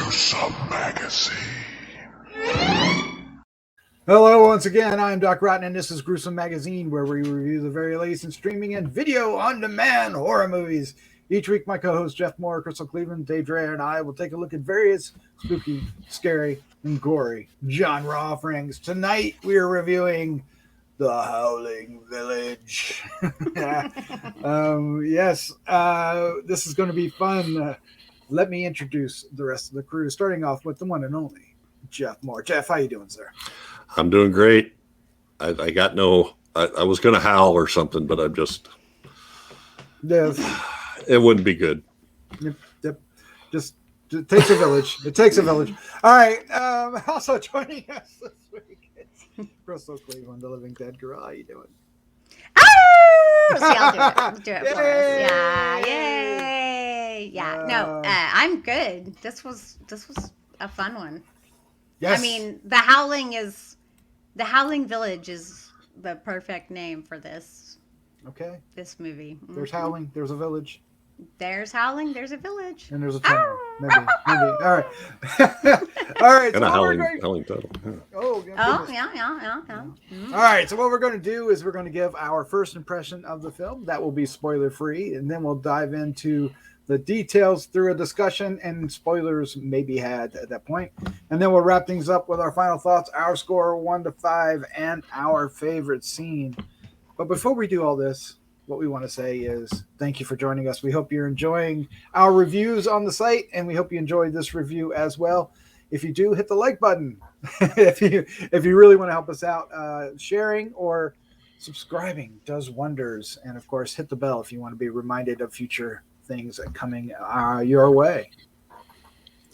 Gruesome Magazine. Hello, once again, I'm Doc Rotten, and this is Gruesome Magazine, where we review the very latest in streaming and video on-demand horror movies. Each week, my co-hosts Jeff Mohr, Crystal Cleveland, Dave Dreher, and I will take a look at various spooky, scary, and gory genre offerings. Tonight, we are reviewing The Howling Village. Yes, this is going to be fun. Let me introduce the rest of the crew, starting off with the one and only Jeff Mohr. Jeff, how you doing, sir? I'm doing great. I got no. I was going to howl or something, but I'm just. Yes. It wouldn't be good. Yep. Just it takes a village. It takes a village. All right. Also joining us this week is Crystal Cleveland, the Living Dead Girl. How you doing? Oh! See, I'll do it for us. Yeah. Yay. Yeah. No, I'm good. This was a fun one. Yes. I mean, The Howling Village is the perfect name for this. Okay. This movie. Mm-hmm. There's howling. There's a village. There's howling. There's a village. And there's a tunnel. Maybe. All right. All right. And so a howling tunnel. Yeah. Oh, yeah. Mm-hmm. All right. So what we're going to do is we're going to give our first impression of the film. That will be spoiler free, and then we'll dive into the details through a discussion, and spoilers may be had at that point. And then we'll wrap things up with our final thoughts, our score 1 to 5, and our favorite scene. But before we do all this, what we want to say is thank you for joining us. We hope you're enjoying our reviews on the site, and we hope you enjoyed this review as well. If you do, hit the like button. if you really want to help us out, sharing or subscribing does wonders. And of course, hit the bell if you want to be reminded of future things coming your way. I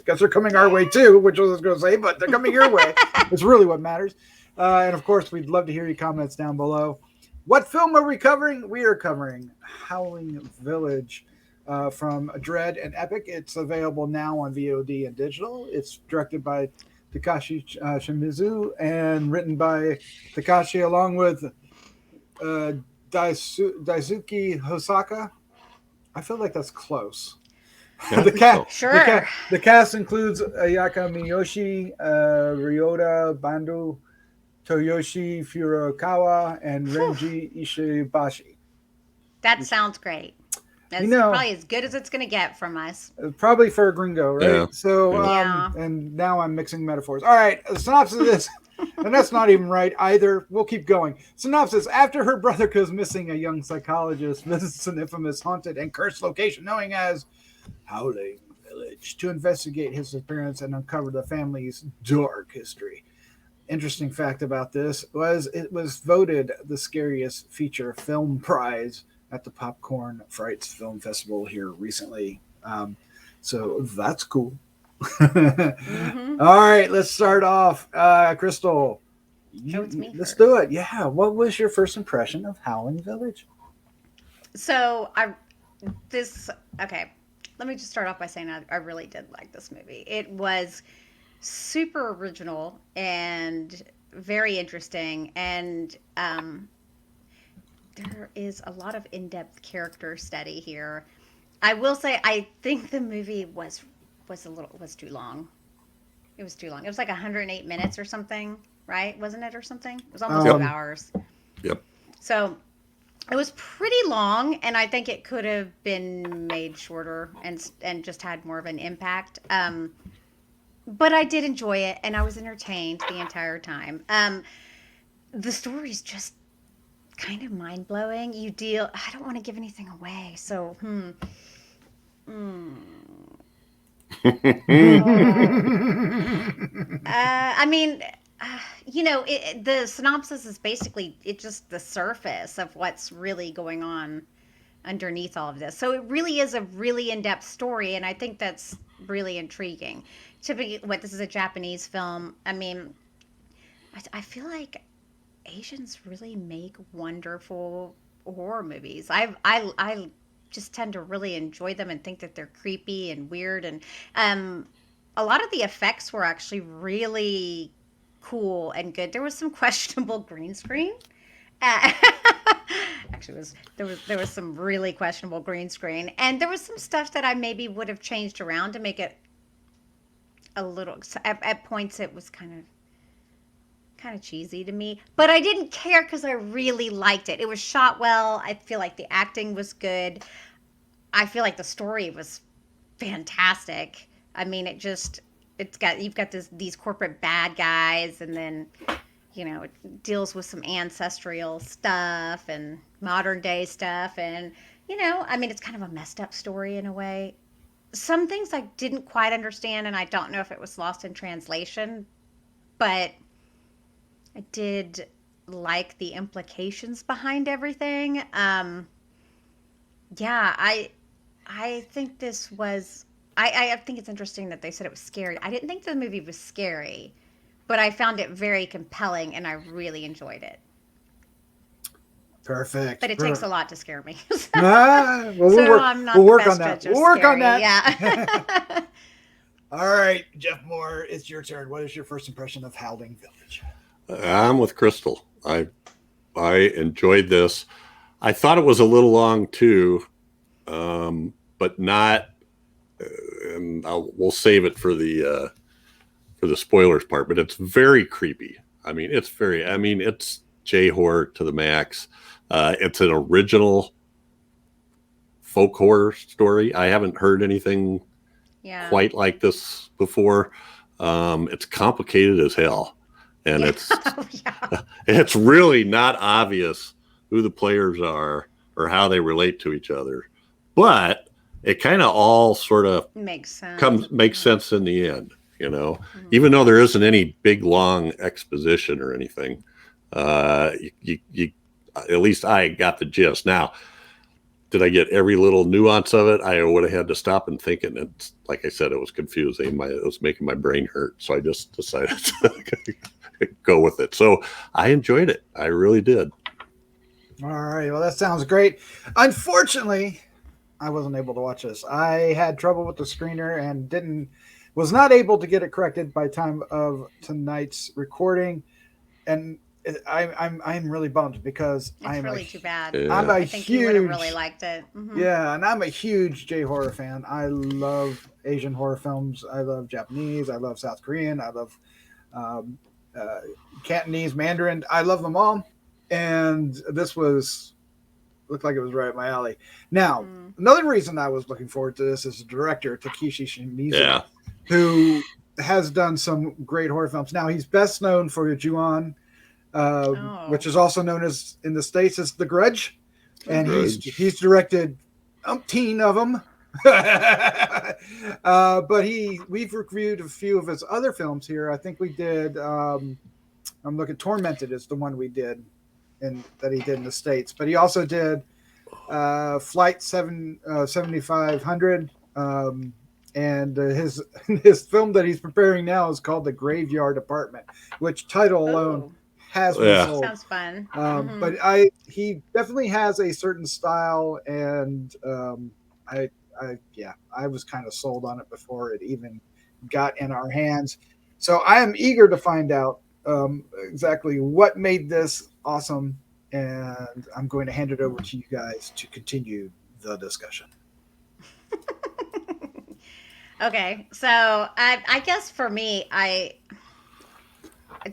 guess they're coming our way too, which I was going to say, but they're coming your way. It's really what matters. And of course, we'd love to hear your comments down below. What film are we covering? We are covering Howling Village from Dread and Epic. It's available now on VOD and digital. It's directed by Takashi Shimizu and written by Takashi along with Daisuke Hosaka. I feel like that's close. Yeah, The cast includes Ayaka, Miyoshi, Ryôta, Bandô, Tsuyoshi, Furukawa, and Renji Ishibashi. That sounds great. That's probably as good as it's going to get from us. Probably for a gringo, right? Yeah. So, and now I'm mixing metaphors. All right, the synopsis of this, and that's not even right either. We'll keep going. Synopsis: after her brother goes missing, a young psychologist visits an infamous, haunted, and cursed location known as Howling Village to investigate his disappearance and uncover the family's dark history. Interesting fact about this was it was voted the scariest feature film prize at the Popcorn Frights Film Festival here recently. So that's cool. Mm-hmm. All right, let's start off. Crystal, let's do it. Yeah. What was your first impression of Howling Village? So let me just start off by saying I really did like this movie. It was super original and very interesting, and there is a lot of in-depth character study here. I will say I think the movie was too long. It was too long. It was like 108 minutes or something, right? Wasn't it, or something? It was almost 2 hours. Yep. So it was pretty long, and I think it could have been made shorter and just had more of an impact. But I did enjoy it, and I was entertained the entire time. The story's just kind of mind-blowing. I don't want to give anything away, so I mean, the synopsis is basically just the surface of what's really going on underneath all of this. So it really is a really in-depth story, and I think that's really intriguing. Typically, this is a Japanese film. I mean, I feel like Asians really make wonderful horror movies. I just tend to really enjoy them and think that they're creepy and weird, and a lot of the effects were actually really cool and good. There was some questionable green screen. Actually, there was some really questionable green screen, and there was some stuff that I maybe would have changed around to make it a little at points it was kind of cheesy to me, but I didn't care because I really liked it. It was shot well. I feel like the acting was good. I feel like the story was fantastic. I mean, you've got these corporate bad guys, and then it deals with some ancestral stuff and modern day stuff, and I mean, it's kind of a messed up story in a way. Some things I didn't quite understand, and I don't know if it was lost in translation, but I did like the implications behind everything. Yeah, I think this was. I think it's interesting that they said it was scary. I didn't think the movie was scary, but I found it very compelling, and I really enjoyed it. Perfect. But it takes a lot to scare me. Well, we'll work on that. We'll work on that. Yeah. All right, Jeff Mohr, it's your turn. What is your first impression of Howling Village? I'm with Crystal. I enjoyed this. I thought it was a little long too, but not. And we'll save it for the spoilers part. But it's very creepy. I mean, it's J-horror to the max. It's an original folk horror story. I haven't heard anything quite like this before. It's complicated as hell, and it's really not obvious who the players are or how they relate to each other, but it kind of all sort of makes sense in the end, even though there isn't any big long exposition or anything. You at least I got the gist. Now, did I get every little nuance of it? I would have had to stop and think, and it's like I said, it was confusing. It was making my brain hurt, so I just decided to go with it. So I enjoyed it. I really did. All right. Well, that sounds great. Unfortunately, I wasn't able to watch this. I had trouble with the screener and was not able to get it corrected by time of tonight's recording, and I'm really bummed because it's really too bad. Yeah. I think you would have really liked it. Mm-hmm. Yeah, and I'm a huge J-horror fan. I love Asian horror films. I love Japanese. I love South Korean. I love Cantonese, Mandarin. I love them all, and this looked like it was right up my alley. Now, another reason I was looking forward to this is the director, Takashi Shimizu, who has done some great horror films. Now, he's best known for Ju-on, which is also known as, in the States, as The Grudge. And he's directed umpteen of them. But we've reviewed a few of his other films here. I think we did, I'm looking, Tormented is the one we did. That he did in the States, but he also did Flight 7500, and his film that he's preparing now is called The Graveyard Apartment, which title alone has me sold. Sounds fun. But he definitely has a certain style, and I was kind of sold on it before it even got in our hands. So I am eager to find out exactly what made this awesome, and I'm going to hand it over to you guys to continue the discussion. Okay, so I guess for me,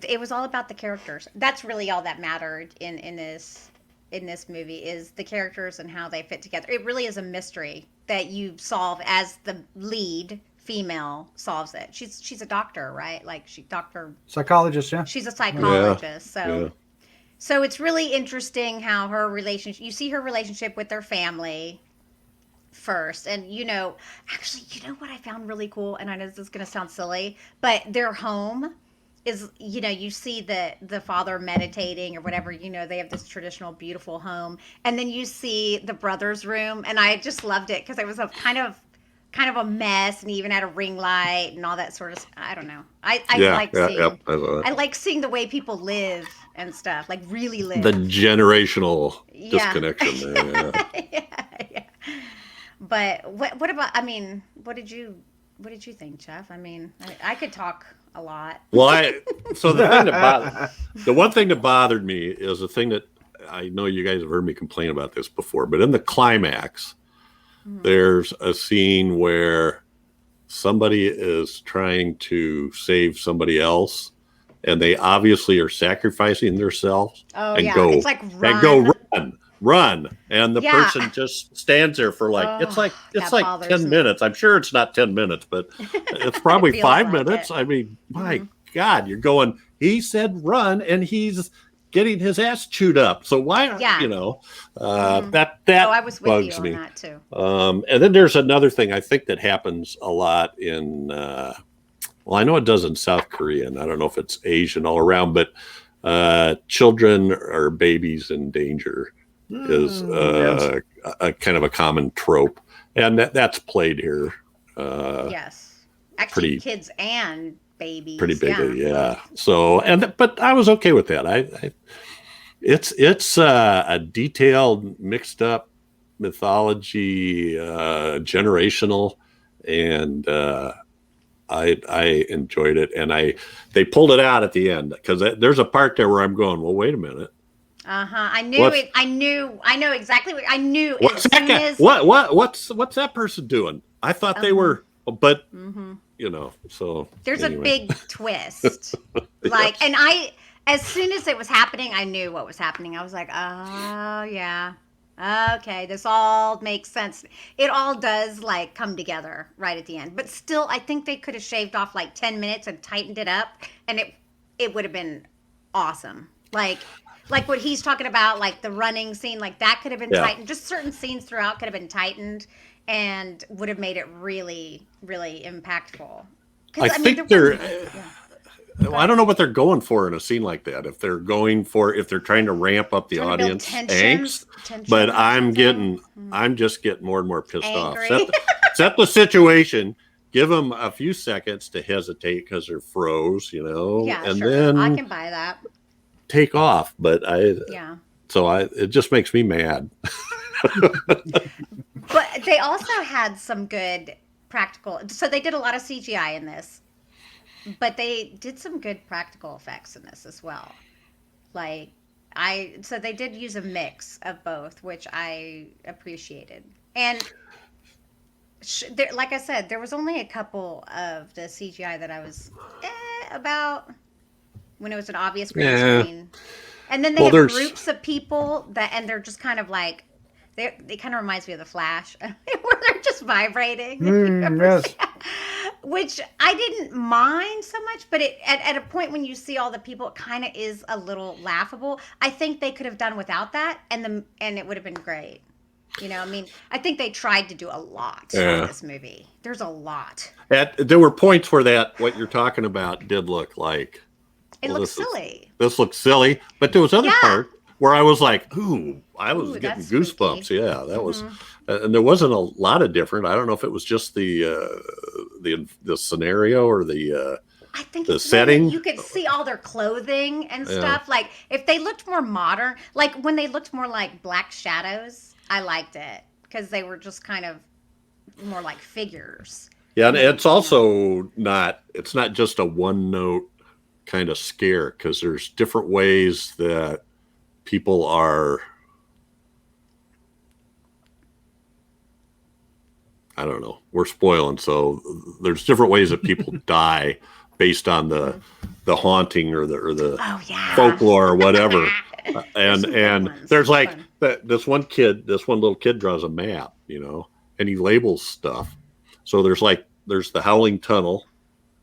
it was all about the characters. That's really all that mattered in this movie, is the characters and how they fit together. It really is a mystery that you solve as the lead female solves it. She's a doctor, right? Like psychologist, yeah. She's a psychologist. So it's really interesting how you see her relationship with their family first. And actually, what I found really cool, and I know this is going to sound silly, but their home is, you see the father meditating or whatever, they have this traditional beautiful home. And then you see the brother's room, and I just loved it because it was a kind of a mess, and he even had a ring light and all that sort of. I don't know. I like seeing the way people live and stuff, like really live. The generational disconnection. Yeah. But what about? I mean, what did you think, Jeff? I mean, I could talk a lot. Well, the one thing that bothered me is the thing that I know you guys have heard me complain about this before, but in the climax. There's a scene where somebody is trying to save somebody else, and they obviously are sacrificing themselves, Oh and yeah, it's like run, and the Yeah. person just stands there for like Oh, it's that like bothers 10 me. minutes. I'm sure it's not 10 minutes, but it's probably It feels 5 minutes. like I mean, my Mhm. God, you're going. He said run, and he's getting his ass chewed up. So why, Yeah. Mhm. that Oh, I was with you bugs on me. that too. And then there's another thing I think that happens a lot in, well, I know it does in South Korea, and I don't know if it's Asian all around, but children or babies in danger is Yes. a kind of a common trope, and that's played here Yes. Actually, pretty kids and babies. pretty bigly, Yeah. yeah. So, but I was okay with that. It's a detailed, mixed up mythology, generational, and I enjoyed it, and they pulled it out at the end, because there's a part there where I'm going, well, wait a minute, Uh-huh. I knew what's it. I know exactly what I knew what's as that soon guy? as What's that person doing? I thought they were, but Mhm. So There's anyway. a big twist. Like, Yes. and as soon as it was happening, I knew what was happening. I was like, oh, yeah. Okay, this all makes sense. It all does like come together right at the end. But still, I think they could have shaved off like 10 minutes and tightened it up, and it would have been awesome. Like what he's talking about, like the running scene, like that could have been Yeah. tightened. Just certain scenes throughout could have been tightened and would have made it really, really impactful. I Because I mean, think there they're. wasn't. Yeah. I don't know what they're going for in a scene like that. If they're trying to ramp up the Trying to build audience tensions, angst, tension but or something. I'm just getting more and more pissed off. Angry. Set the situation. Give them a few seconds to hesitate because they're froze, Yeah, and sure. then I can buy that. take off. But Yeah. it just makes me mad. But they also had some good practical. So they did a lot of CGI in this, but they did some good practical effects in this as well. Like so they did use a mix of both, which I appreciated. And like I said, there was only a couple of the CGI that I was about, when it was an obvious green screen. And then they have groups of people and they're just kind of like, it kind of reminds me of The Flash, where they're just vibrating. Yes. Which I didn't mind so much, but at a point when you see all the people, it kind of is a little laughable. I think they could have done without that, and it would have been great. I mean, I think they tried to do a lot in this movie. There's a lot. There were points where what you're talking about did look like, it looks silly. This looks silly, but there was other part where I was like, ooh, I was getting goosebumps. Spooky. Yeah, that was, and there wasn't a lot of different. I don't know if it was just the scenario or I think the it's setting. You could see all their clothing and stuff. Like if they looked more modern, like when they looked more like Black Shadows, I liked it because they were just kind of more like figures. Yeah, and it's also it's not just a one note kind of scare, because there's different ways that people are, I don't know, we're spoiling, so there's different ways that people die based on the haunting or the folklore or whatever. and there's like this one little kid draws a map, and he labels stuff. So there's the Howling Tunnel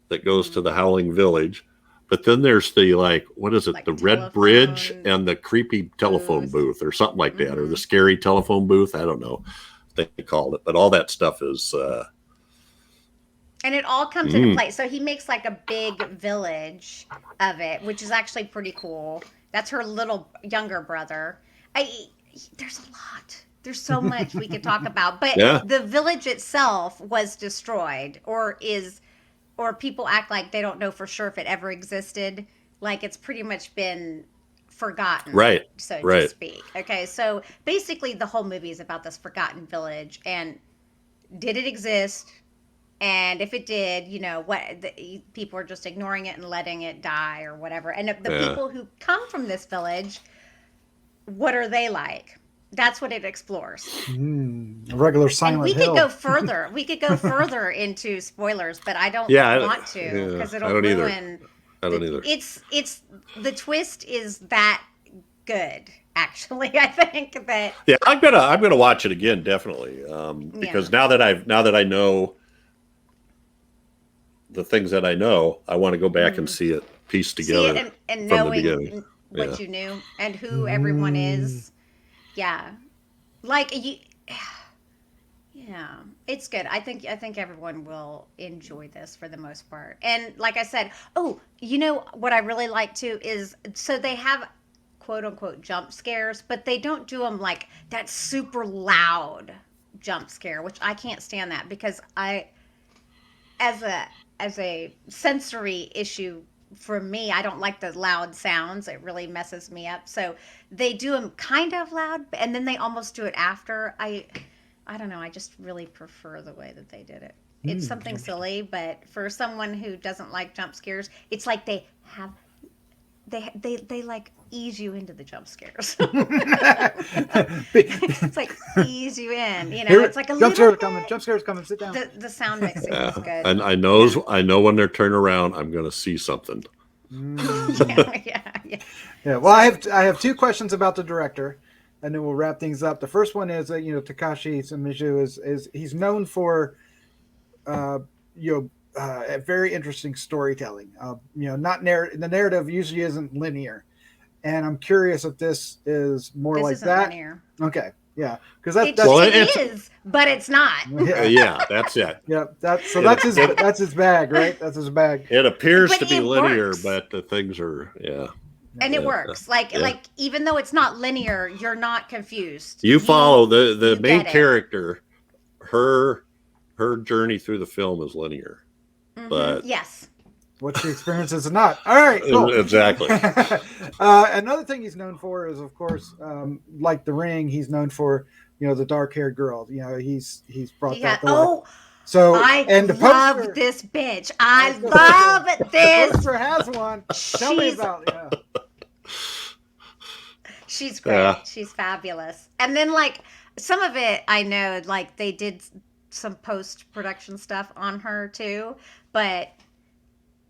that goes to the Howling Village, but then there's the what is it, like the Red Bridge and the creepy telephone booth or something like that, or the scary telephone booth. I don't know what they called it, but all that stuff is and it all comes into play. So he makes like a big village of it, which is actually pretty cool. That's her little younger brother. There's a lot. There's so much we could talk about, but the village itself was destroyed, or people act like they don't know for sure if it ever existed. Like it's pretty much been forgotten, so to speak. Okay, so basically the whole movie is about this forgotten village, and did it exist? And if it did, people are just ignoring it and letting it die or whatever. And the people who come from this village, what are they like? That's what it explores. A regular Silent And we Hill. could go further. We could go further into spoilers, but I don't want to because it'll ruin. I don't either. It's the twist is that good. Actually, I think that. Yeah, I'm gonna watch it again definitely because now that I know the things that I know, I want to go back and see it pieced together and from knowing the beginning. what you knew and who everyone is. Yeah, like you. Yeah, it's good. I think everyone will enjoy this for the most part. And like I said, oh, you know what I really like too is so they have quote unquote jump scares, but they don't do them like that super loud jump scare, which I can't stand that because as a sensory issue for me, I don't like the loud sounds. It really messes me up. So they do them kind of loud, and then they almost do it after. I don't know. I just really prefer the way that they did it. It's something silly, but for someone who doesn't like jump scares, it's like they like ease you into the jump scares. It's like ease you in. You know, it's like a jump scares coming. Jump scares coming. Sit down. The sound mixing is good. And I know when they're turned around, I'm going to see something. Yeah. Well, I have two questions about the director, and then we'll wrap things up. The first one is that Takashi Shimizu is he's known for a very interesting storytelling. Not the narrative usually isn't linear, and I'm curious if this is more like that. Linear. Okay, yeah, because it is, but it's not. Yeah, that's it. Yeah, that's his bag, right? That's his bag. It appears to be linear, but the things are And it works. Like even though it's not linear, you're not confused. You follow the main character. Her journey through the film is linear. But yes, what she experiences is not. All right, cool. Exactly. Another thing he's known for is, of course, like The Ring. He's known for the dark-haired girl. He's brought that. So I love this bitch. I love this. The poster has one. Tell me about She's great. Yeah. She's fabulous. And then some of it, I know they did some post-production stuff on her too, but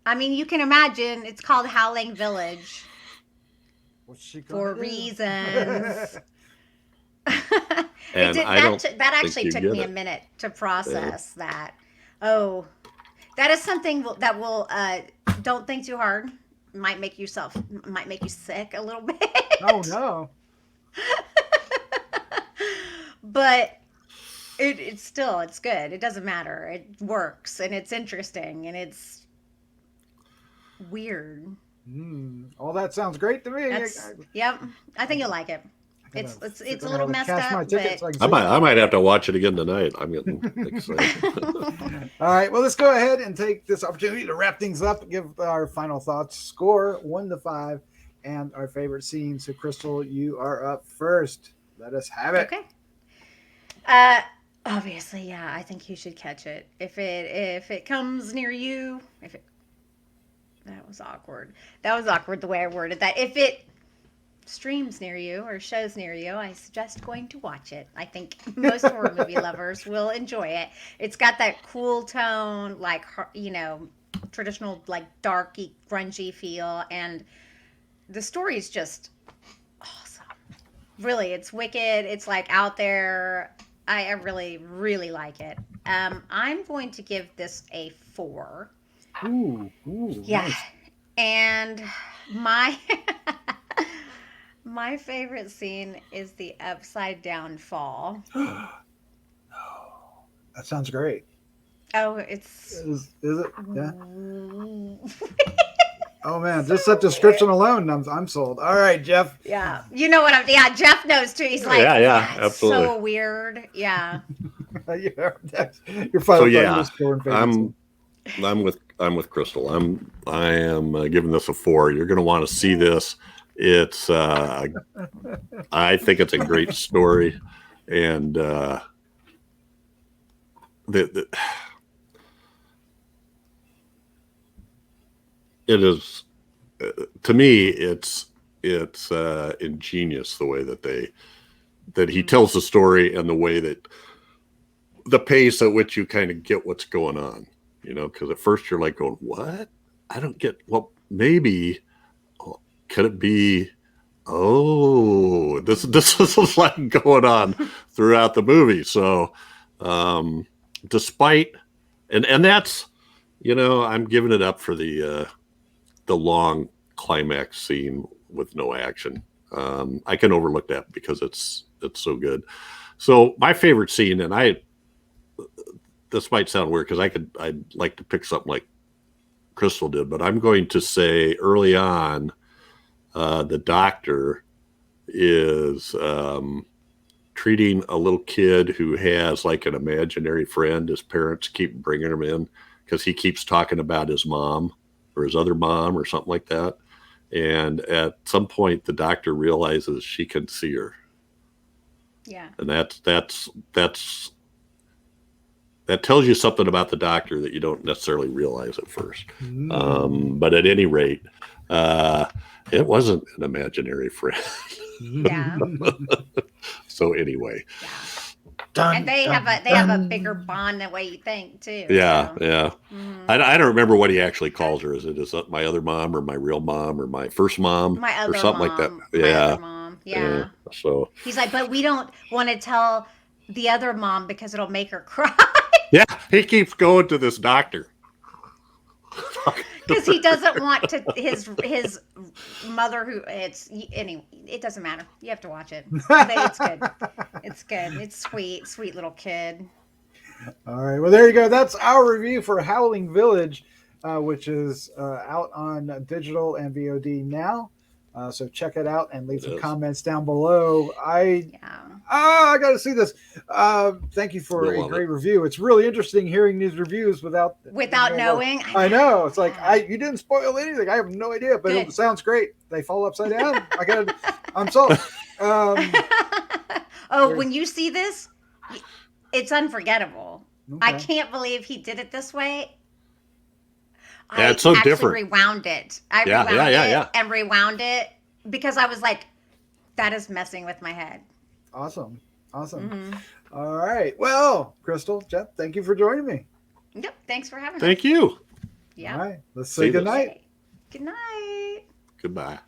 I mean, you can imagine it's called Howling Village for reasons. And that actually took me a minute to process that. Oh, that is something that will don't think too hard. Might make you sick a little bit. Oh no. But it's good. It doesn't matter. It works and it's interesting and it's weird. All that sounds great to me. Yep. I think you'll like it. It's a little messed up. But I might have to watch it again tonight. I'm getting excited. All right. Well, let's go ahead and take this opportunity to wrap things up. Give our final thoughts. Score 1 to 5, and our favorite scene. So, Crystal, you are up first. Let us have it. Okay. Obviously, yeah. I think you should catch it if it comes near you. That was awkward. That was awkward the way I worded that. If it streams near you or shows near you, I suggest going to watch it. I think most horror movie lovers will enjoy it. It's got that cool tone, traditional, darky, grungy feel, and the story is just awesome. Really, it's wicked. It's out there. I really, really like it. I'm going to give this a 4. Ooh, yeah. Nice. And my favorite scene is the upside down fall. No, that sounds great. Oh, it's is it? Yeah. Oh man, just that description alone, I'm sold. All right, Jeff. Yeah, you know what Jeff knows too. He's like, yeah, absolutely. So weird. Yeah. You're final. I'm with Crystal. I am giving this a 4. You're going to want to see this. It's I think it's a great story, and it is to me it's ingenious the way that he tells the story and the way that the pace at which you kind of get what's going on, because at first you're like going, what? I don't get, well, maybe, could it be, this is like going on throughout the movie. So despite, and that's, I'm giving it up for the long climax scene with no action. I can overlook that because it's so good. So my favorite scene, and this might sound weird because I'd like to pick something like Crystal did, but I'm going to say early on, the doctor is treating a little kid who has like an imaginary friend. His parents keep bringing him in because he keeps talking about his mom or his other mom or something like that. And at some point, the doctor realizes she can see her. Yeah. And that tells you something about the doctor that you don't necessarily realize at first. But at any rate, it wasn't an imaginary friend. Yeah. So anyway. Yeah. And they have a bigger bond than what you think too. Yeah, so. yeah. Mm-hmm. I don't remember what he actually calls her. Is it my other mom or my real mom or my first mom or something like that? Yeah. My other mom. Yeah. So he's like, but we don't want to tell the other mom because it'll make her cry. Yeah, he keeps going to this doctor. Because he doesn't want to his mother anyway, it doesn't matter. You have to watch it. It's good. It's good. It's sweet little kid. All right. Well, there you go. That's our review for Howling Village, which is out on digital and VOD now. So check it out and leave some comments down below. I got to see this. Thank you for a great review. It's really interesting hearing these reviews without knowing. I know. It's like you didn't spoil anything. I have no idea, but it sounds great. They fall upside down. I'm sold. When you see this, it's unforgettable. Okay. I can't believe he did it this way. Yeah, it's so different. Rewound it. I rewound it because I was like, that is messing with my head. Awesome. Mm-hmm. All right. Well, Crystal, Jeff, thank you for joining me. Yep. Thanks for having me. Thank you. Yeah. All right. Let's say good night. Good night. Goodbye.